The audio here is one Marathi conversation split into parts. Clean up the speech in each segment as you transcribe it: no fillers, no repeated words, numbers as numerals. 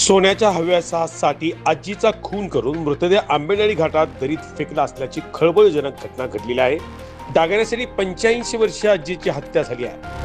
सोन्याच्या हव्यासासाठी आजीचा खून करून मृतदेह आंबेनळी घाटात दरीत फेकला असल्याची खळबळजनक घटना घडलेली आहे. दागिन्यासाठी 85 वर्षीय आजीची हत्या झाली आहे.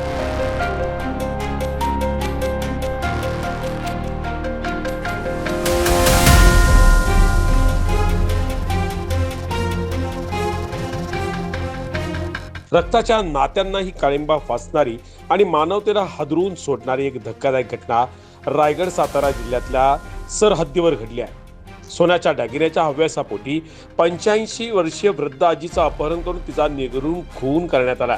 रक्ताच्या नात्यांनाही काळिंबा फासणारी आणि मानवतेला हादरवून सोडणारी एक धक्कादायक घटना रायगड सातारा जिल्ह्यातल्या सरहद्दीवर घडली आहे. सोन्याच्या दागिन्याच्या हव्यासापोटी 85 वर्षीय वृद्ध आजीचं अपहरण करून तिचा निर्घृण खून करण्यात आला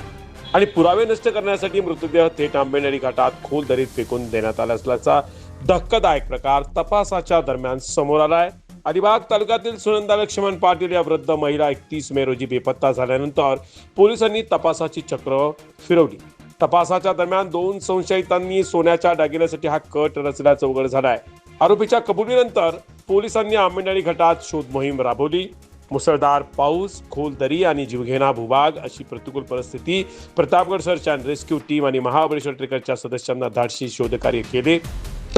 आणि पुरावे नष्ट करण्यासाठी मृतदेह थेट आंबेनळी घाटात खोल दरीत फेकून देण्यात आला असल्याचा धक्कादायक प्रकार तपासाच्या दरम्यान समोर आला आहे. अलिबाग तालुक्यातील सुनंदा लक्ष्मण पाटील या वृद्ध महिला 31 मे रोजी बेपत्ता झाल्यानंतर पोलिसांनी तपासाची चक्र फिरवली. तपासाच्या दरम्यान 2 संशयितांनी सोन्याच्या दागिन्यासाठी हा कट रचल्याचं उघड झालं आहे. आरोपीच्या कबुलीनंतर पोलिसांनी आंबेनळी घाटात शोध मोहीम राबवली. मुसळधार पाऊस, खोल दरी आणि जीवघेणा भूभाग अशी प्रतिकूल परिस्थिती Pratapgad search and rescue team आणि महाबळेश्वर ट्रेकरच्या सदस्यांना धाडसी शोधकार्य केले.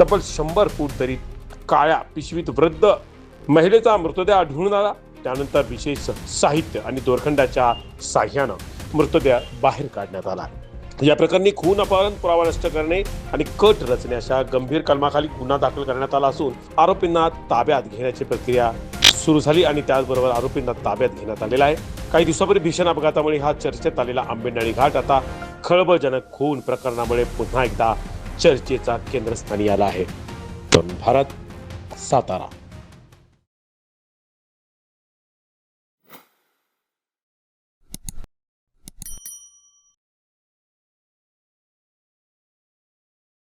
तब्बल 100 फूट दरीत काळ्या पिशवीत वृद्ध महिलेचा मृतदेह आढळून आला. त्यानंतर विशेष साहित्य आणि दोरखंडाच्या साह्यानं मृतदेह बाहेर काढण्यात आला. या प्रकरणी खून, अपहरण, पुरावा नष्ट करणे आणि कट रचणे अशा गंभीर कलमाखाली गुन्हा दाखल करण्यात आला असून आरोपींना ताब्यात घेण्याची प्रक्रिया सुरू झाली आणि त्याचबरोबर आरोपींना ताब्यात घेण्यात आलेला आहे. काही दिवसापूर्वी भीषण अपघातामुळे हा चर्चेत आलेला आंबेनळी घाट आता खळबळजनक खून प्रकरणामुळे पुन्हा एकदा चर्चेचा केंद्रस्थानी आला आहे. भारत, सातारा.